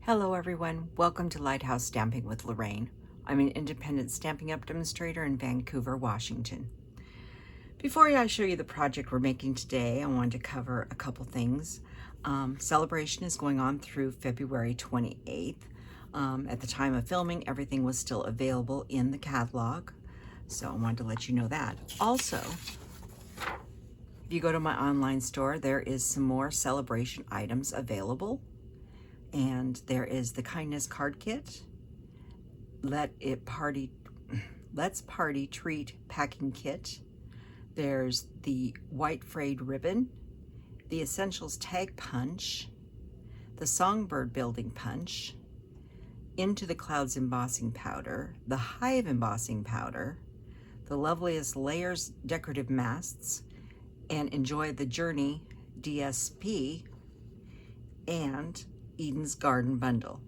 Hello everyone, welcome to Lighthouse Stamping with Lorraine. I'm an independent Stampin' Up! Demonstrator in Vancouver, Washington. Before I show you the project we're making today, I wanted to cover a couple things. Celebration is going on through February 28th. At the time of filming, everything was still available in the catalog, so I wanted to let you know that. Also, if you go to my online store, there is some more celebration items available. And there is the Kindness Card Kit, Let's Party Treat Packing Kit. There's the White Frayed Ribbon, the Essentials Tag Punch, the Songbird Building Punch, Into the Clouds Embossing Powder, the Hive Embossing Powder, the Loveliest Layers Decorative Masks, and Enjoy the Journey DSP, and Eden's Garden Bundle.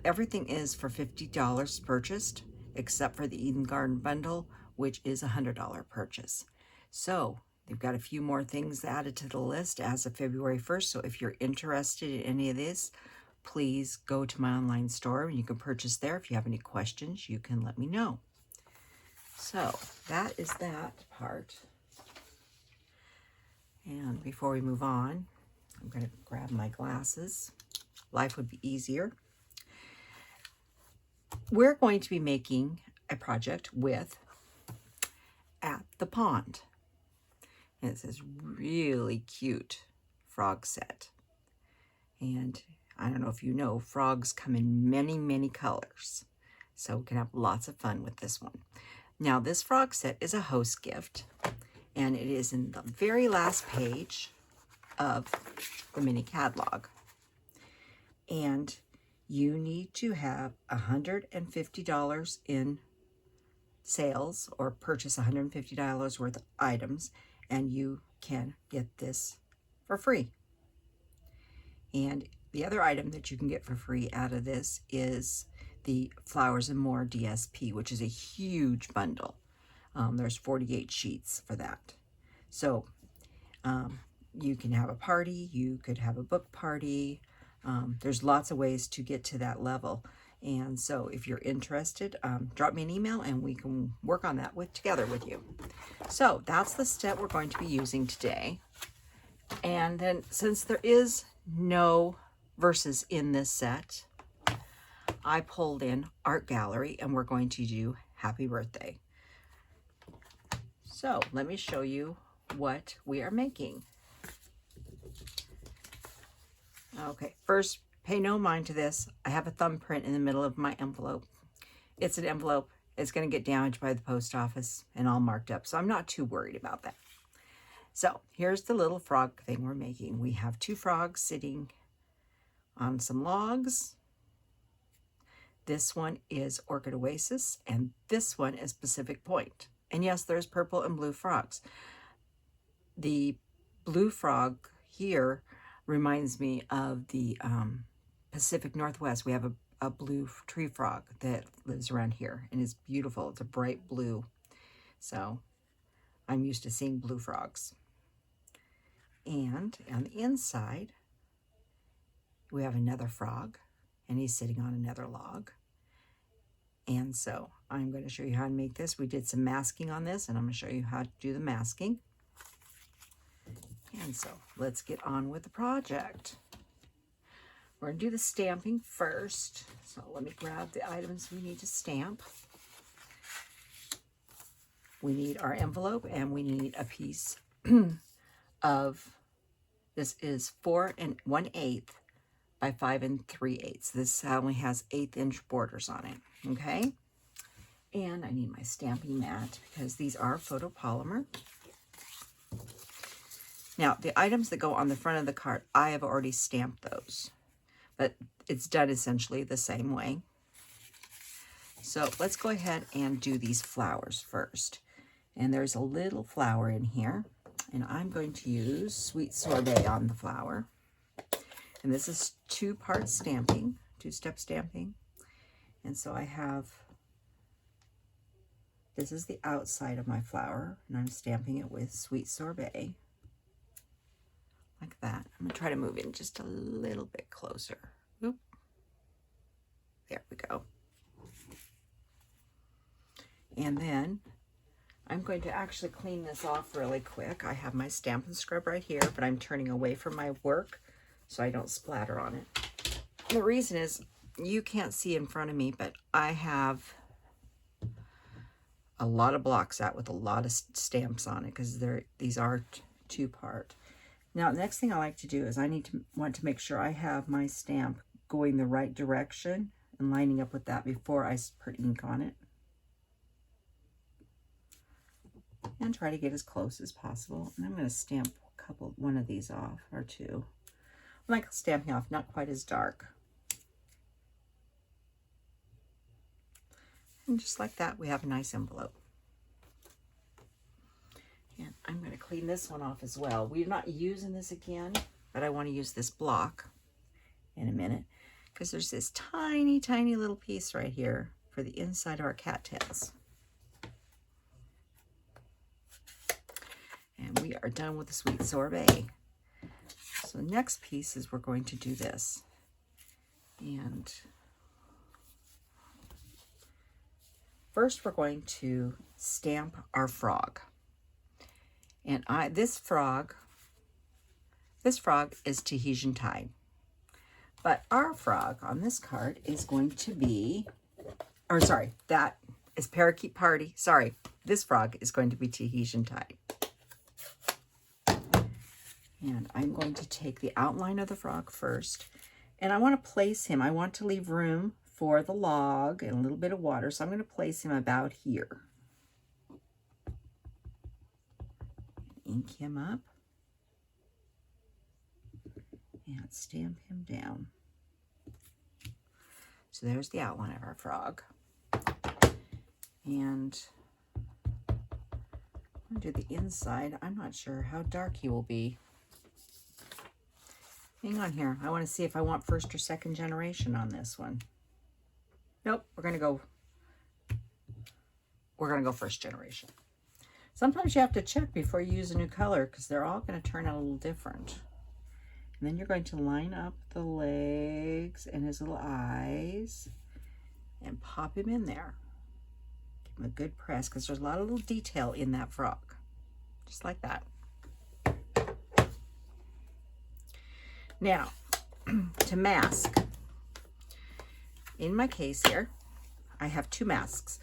Everything is for $50 purchased, except for the Eden Garden Bundle, which is a $100 purchase. So they've got a few more things added to the list as of February 1st. So if you're interested in any of this, please go to my online store. You can purchase there. If you have any questions, you can let me know. So that is that part. And before we move on, I'm going to grab my glasses. Life would be easier. We're going to be making a project with At the Pond. And it's this really cute frog set. And I don't know if you know, frogs come in many, many colors. So we can have lots of fun with this one. Now, this frog set is a host gift. And it is in the very last page of the mini catalog. And you need to have $150 in sales or purchase $150 worth of items, and you can get this for free. And the other item that you can get for free out of this is the Flowers and More DSP, which is a huge bundle. There's 48 sheets for that. So you can have a party, you could have a book party. There's lots of ways to get to that level. And so if you're interested, drop me an email and we can work on that together with you. So that's the step we're going to be using today. And then since there is no verses in this set, I pulled in Art Gallery and we're going to do Happy Birthday. So let me show you what we are making. Okay, first, pay no mind to this. I have a thumbprint in the middle of my envelope. It's an envelope. It's going to get damaged by the post office and all marked up, so I'm not too worried about that. So here's the little frog thing we're making. We have two frogs sitting on some logs. This one is Orchid Oasis, and this one is Pacific Point. And yes, there's purple and blue frogs. The blue frog here reminds me of the Pacific Northwest. We have a blue tree frog that lives around here and is beautiful. It's a bright blue. So I'm used to seeing blue frogs. And on the inside, we have another frog and he's sitting on another log. And so I'm going to show you how to make this. We did some masking on this and I'm going to show you how to do the masking. And so let's get on with the project. We're going to do the stamping first. So let me grab the items we need to stamp. We need our envelope and we need a piece of, this is 4 1/8 by 5 3/8. This only has 1/8" borders on it, okay? And I need my stamping mat because these are photopolymer. Now, the items that go on the front of the card, I have already stamped those, but it's done essentially the same way. So let's go ahead and do these flowers first. And there's a little flower in here, and I'm going to use Sweet Sorbet on the flower. And this is two-part stamping, two-step stamping. And so I have, this is the outside of my flower, and I'm stamping it with Sweet Sorbet. Like that. I'm going to try to move in just a little bit closer. Oop. There we go. And then I'm going to actually clean this off really quick. I have my Stampin' Scrub right here, but I'm turning away from my work so I don't splatter on it. And the reason is you can't see in front of me, but I have a lot of blocks out with a lot of stamps on it because these are two-part. Now, the next thing I like to do is want to make sure I have my stamp going the right direction and lining up with that before I put ink on it. And try to get as close as possible. And I'm going to stamp one of these off, or two. I like stamping off, not quite as dark. And just like that, we have a nice envelope. And I'm going to clean this one off as well. We're not using this again, but I want to use this block in a minute because there's this tiny, tiny little piece right here for the inside of our cattails. And we are done with the sweet sorbet. So the next piece is we're going to do this. And first we're going to stamp our frog. And this frog is Tahitian Tide. But our frog on this card is going to be, or sorry, that is Parakeet Party. Sorry, this frog is going to be Tahitian Tide. And I'm going to take the outline of the frog first. And I want to place him, I want to leave room for the log and a little bit of water. So I'm going to place him about here. Ink him up. And stamp him down. So there's the outline of our frog. And I'm going to do the inside. I'm not sure how dark he will be. Hang on here. I want to see if I want first or second generation on this one. Nope, we're going to go first generation. Sometimes you have to check before you use a new color because they're all going to turn out a little different. And then you're going to line up the legs and his little eyes and pop him in there. Give him a good press because there's a lot of little detail in that frog. Just like that. Now, to mask. In my case here, I have two masks.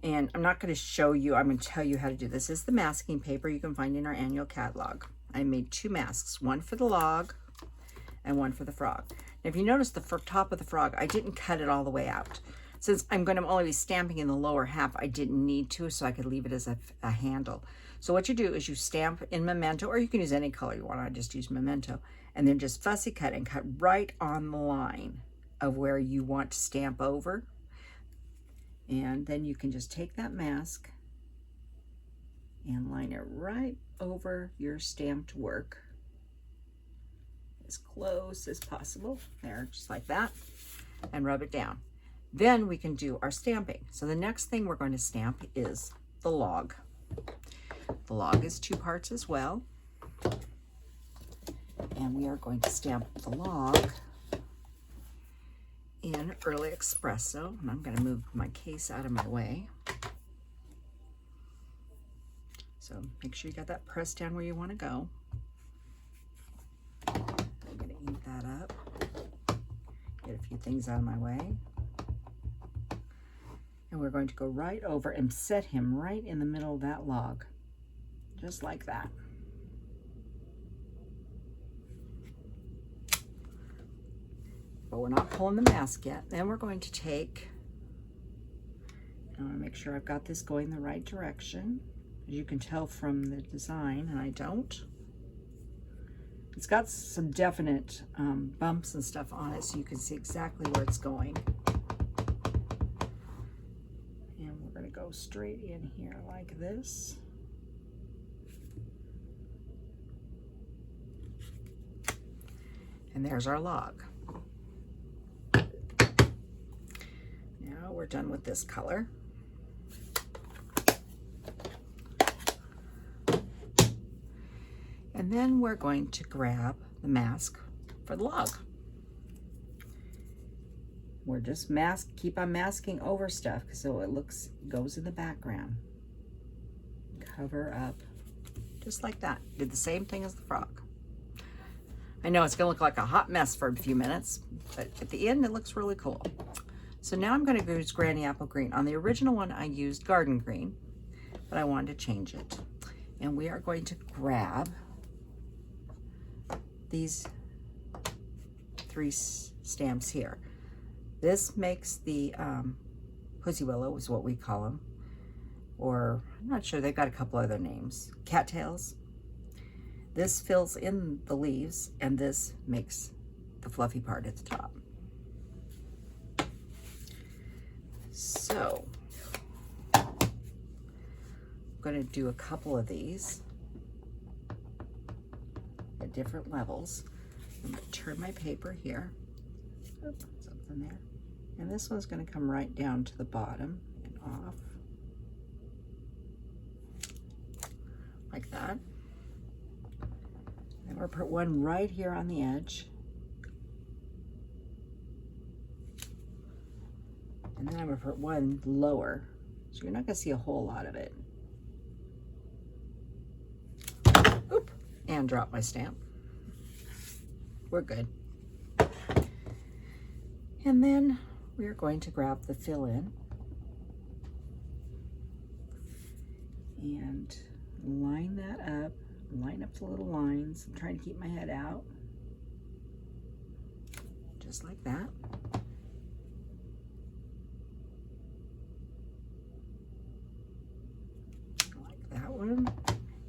And I'm not going to show you, I'm going to tell you how to do this. This is the masking paper you can find in our annual catalog. I made two masks, one for the log and one for the frog. Now, if you notice the top of the frog, I didn't cut it all the way out. Since I'm going to only be stamping in the lower half, I didn't need to, so I could leave it as a handle. So what you do is you stamp in Memento, or you can use any color you want. I just use Memento. And then just fussy cut and cut right on the line of where you want to stamp over. And then you can just take that mask and line it right over your stamped work as close as possible. There, just like that, and rub it down. Then we can do our stamping. So the next thing we're going to stamp is the log. The log is two parts as well. And we are going to stamp the log in Early Espresso. And I'm going to move my case out of my way. So make sure you got that pressed down where you want to go. I'm going to ink that up. Get a few things out of my way. And we're going to go right over and set him right in the middle of that log. Just like that. But we're not pulling the mask yet. Then we're going to take, I want to make sure I've got this going the right direction. As you can tell from the design, and I don't. It's got some definite bumps and stuff on it, so you can see exactly where it's going. And we're going to go straight in here like this. And there's our log. Now we're done with this color. And then we're going to grab the mask for the log. We're just keep on masking over stuff so it goes in the background. Cover up, just like that. Did the same thing as the frog. I know it's gonna look like a hot mess for a few minutes, but at the end it looks really cool. So now I'm gonna use Granny Apple Green. On the original one I used Garden Green, but I wanted to change it. And we are going to grab these 3 stamps here. This makes the Pussy Willow is what we call them, or I'm not sure, they've got a couple other names. Cattails. This fills in the leaves, and this makes the fluffy part at the top. So I'm going to do a couple of these at different levels. I'm going to turn my paper here. Oops, something there. And this one's going to come right down to the bottom and off. Like that. And we'll put one right here on the edge. And then I'm going to put one lower. So you're not going to see a whole lot of it. Oop! And drop my stamp. We're good. And then we're going to grab the fill in and line that up, line up the little lines. I'm trying to keep my head out, just like that. Like that one.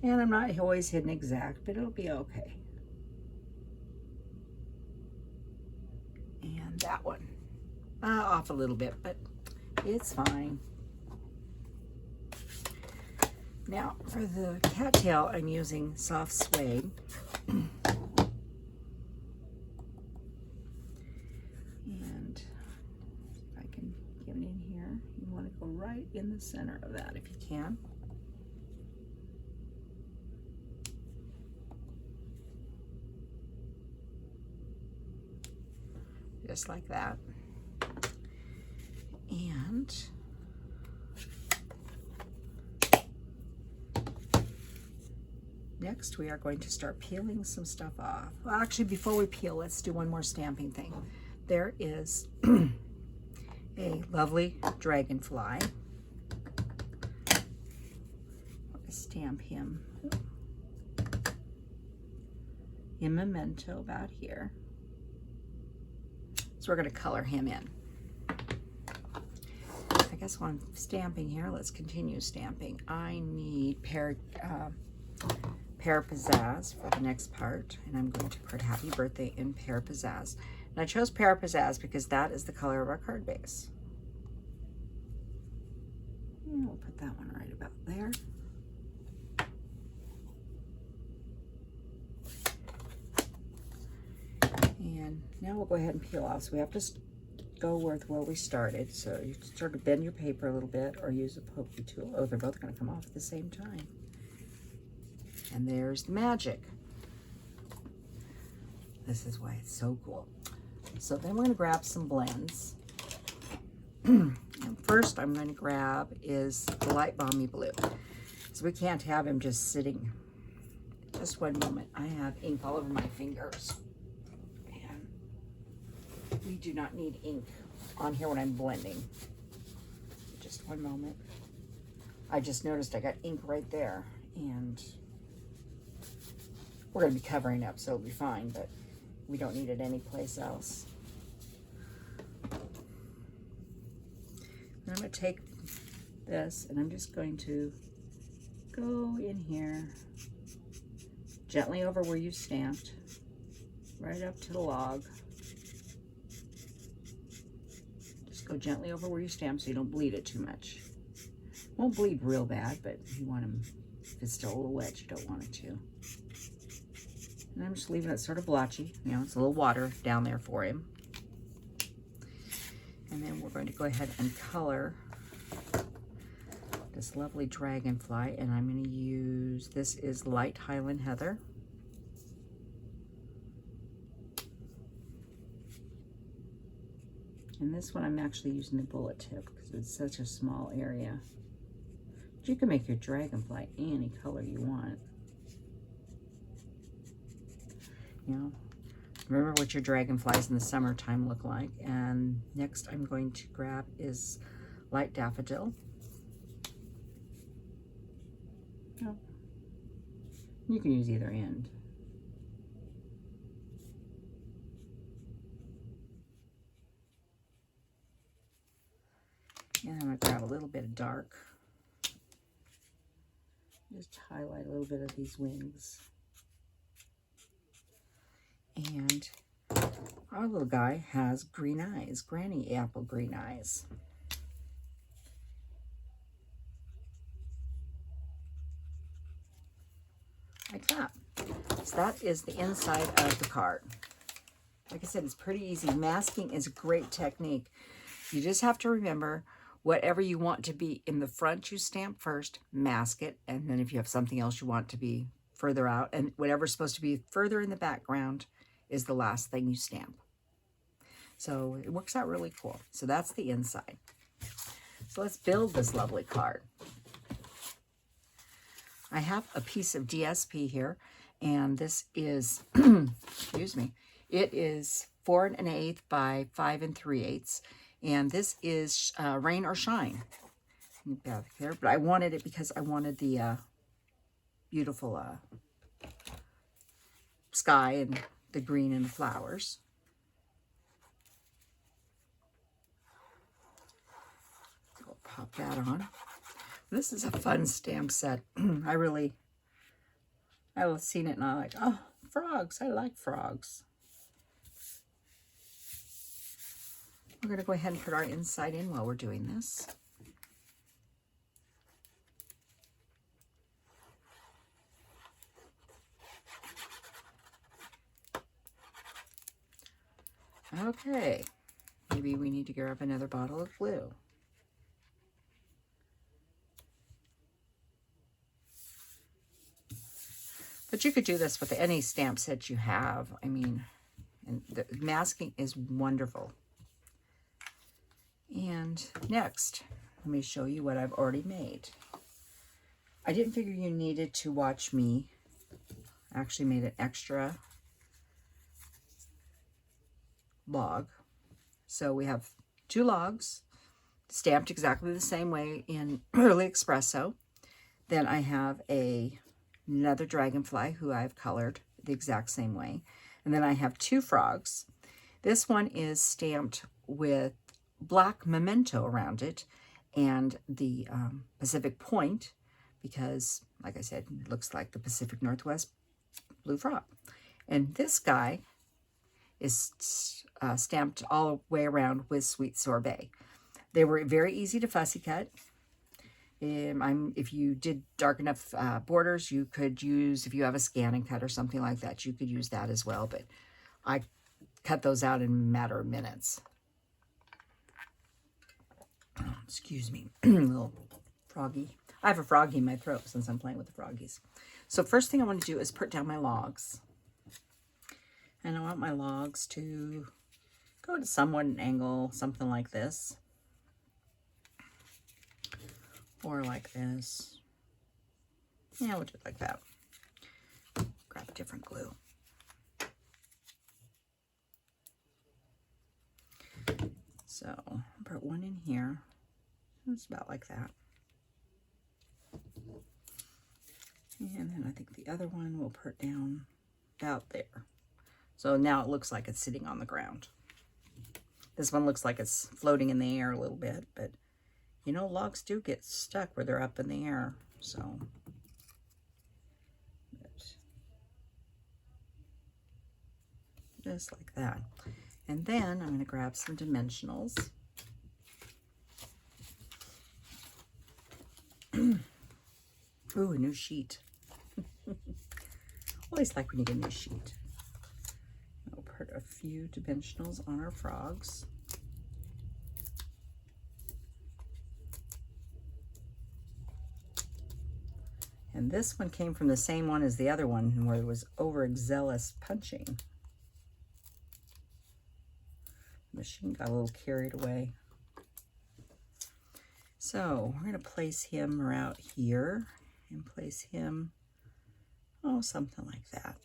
And I'm not always hitting exact, but it'll be okay. And that one. Off a little bit, but it's fine. Now for the cattail, I'm using soft suede. And if I can get it in here, you want to go right in the center of that if you can. Just like that. And next we are going to start peeling some stuff off. Well, actually, before we peel, let's do one more stamping thing. There is a lovely dragonfly. I'm going to stamp him in Memento about here. So we're going to color him in. I guess while I'm stamping here, let's continue stamping. I need Pear Pizzazz for the next part, and I'm going to put Happy Birthday in Pear Pizzazz. And I chose Pear Pizzazz because that is the color of our card base. And we'll put that one right about there. And now we'll go ahead and peel off. So we have to go with where we started. So you sort of bend your paper a little bit or use a pokey tool. Oh, they're both going to come off at the same time. And there's the magic. This is why it's so cool. So then we're going to grab some blends. And first I'm going to grab is the light Balmy blue. So we can't have him just sitting. Just one moment. I have ink all over my fingers. We do not need ink on here when I'm blending. Just one moment. I just noticed I got ink right there, and we're going to be covering up, so it'll be fine, but we don't need it anyplace else. And I'm going to take this, and I'm just going to go in here, gently over where you stamped, right up to the log. Go gently over where you stamp so you don't bleed it too much. Won't bleed real bad, but you want them, if it's still a little wet, you don't want it to. And I'm just leaving it sort of blotchy. You know, it's a little water down there for him. And then we're going to go ahead and color this lovely dragonfly. And I'm going to use, this is light Highland Heather. And this one I'm actually using the bullet tip because it's such a small area. But you can make your dragonfly any color you want. You know, remember what your dragonflies in the summertime look like. And next I'm going to grab is light daffodil. Oh. You can use either end. And I'm going to grab a little bit of dark. Just highlight a little bit of these wings. And our little guy has green eyes, granny apple green eyes. Like that. So that is the inside of the card. Like I said, it's pretty easy. Masking is a great technique. You just have to remember, whatever you want to be in the front, you stamp first, mask it, and then if you have something else you want to be further out, and whatever's supposed to be further in the background is the last thing you stamp. So it works out really cool. So that's the inside. So let's build this lovely card. I have a piece of DSP here, and this is, excuse me, it is 4 1/8 by 5 3/8. And this is Rain or Shine. Back there, but I wanted it because I wanted the beautiful sky and the green and the flowers. I'll pop that on. This is a fun stamp set. I was seeing it and I'm like, oh, frogs. I like frogs. We're going to go ahead and put our inside in while we're doing this. Okay, maybe we need to grab another bottle of glue. But you could do this with any stamp set you have. I mean, and the masking is wonderful. And next, let me show you what I've already made. I didn't figure you needed to watch me. I actually made an extra log. So we have 2 logs stamped exactly the same way in early espresso. Then I have another dragonfly who I've colored the exact same way. And then I have 2 frogs. This one is stamped with black memento around it and the Pacific Point, because like I said, it looks like the Pacific Northwest blue frog. And this guy is stamped all the way around with sweet sorbet. They were very easy to fussy cut. If you did dark enough borders, you could use, if you have a scan and cut or something like that, you could use that as well, but I cut those out in a matter of minutes. Excuse me, a little froggy. I have a froggy in my throat since I'm playing with the froggies. So first thing I want to do is put down my logs. And I want my logs to go to somewhat an angle, something like this. Or like this. Yeah, we'll do it like that. Grab a different glue. So I'll put one in here. It's about like that. And then I think the other one we'll put down about there. So now it looks like it's sitting on the ground. This one looks like it's floating in the air a little bit, but you know, logs do get stuck where they're up in the air. So, just like that. And then I'm going to grab some dimensionals. Ooh, a new sheet. Always like when you get a new sheet. We'll put a few dimensionals on our frogs. And this one came from the same one as the other one where it was overzealous punching. The machine got a little carried away. So we're going to place him right here and place him, oh, something like that.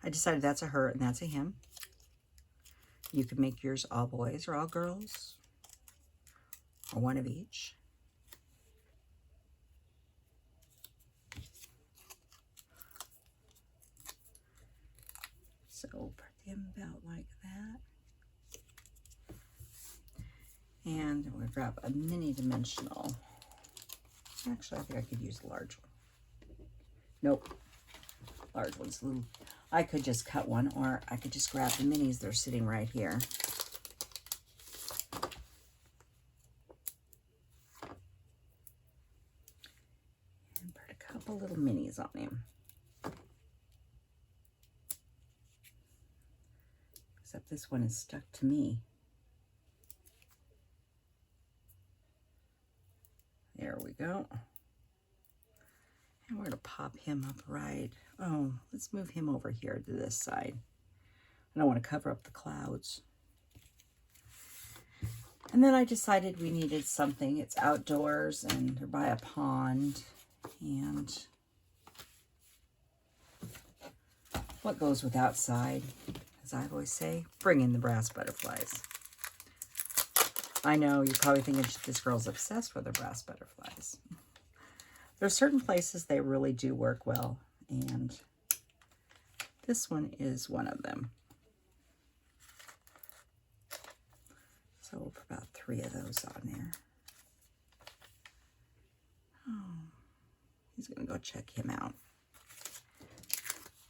I decided that's a her and that's a him. You can make yours all boys or all girls, or one of each. So put them about like that. And I'm going to grab a mini dimensional. Actually, I think I could use a large one. Nope. Large one's a little... I could just cut one, or I could just grab the minis. They're sitting right here. And put a couple little minis on him. Except this one is stuck to me. There we go. And we're going to pop him up right. Oh, let's move him over here to this side. I don't want to cover up the clouds. And then I decided we needed something. It's outdoors and they're by a pond. And what goes with outside, as I always say, bring in the brass butterflies. I know you're probably thinking this girl's obsessed with her brass butterflies. There are certain places they really do work well, and this one is one of them. So we'll put about 3 of those on there. Oh, he's going to go check him out.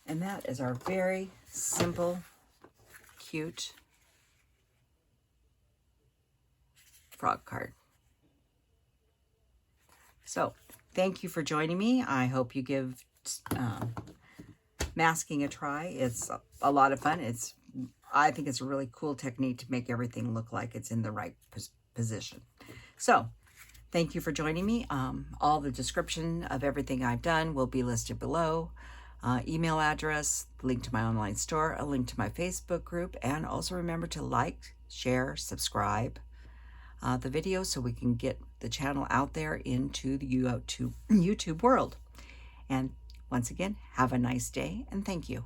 And that is our very simple, cute frog card. So thank you for joining me. I hope you give masking a try. It's a lot of fun. I think it's a really cool technique to make everything look like it's in the right position. So thank you for joining me. All the description of everything I've done will be listed below. Email address, link to my online store, a link to my Facebook group, and also remember to like, share, subscribe the video so we can get the channel out there into the YouTube world. And once again, have a nice day and thank you.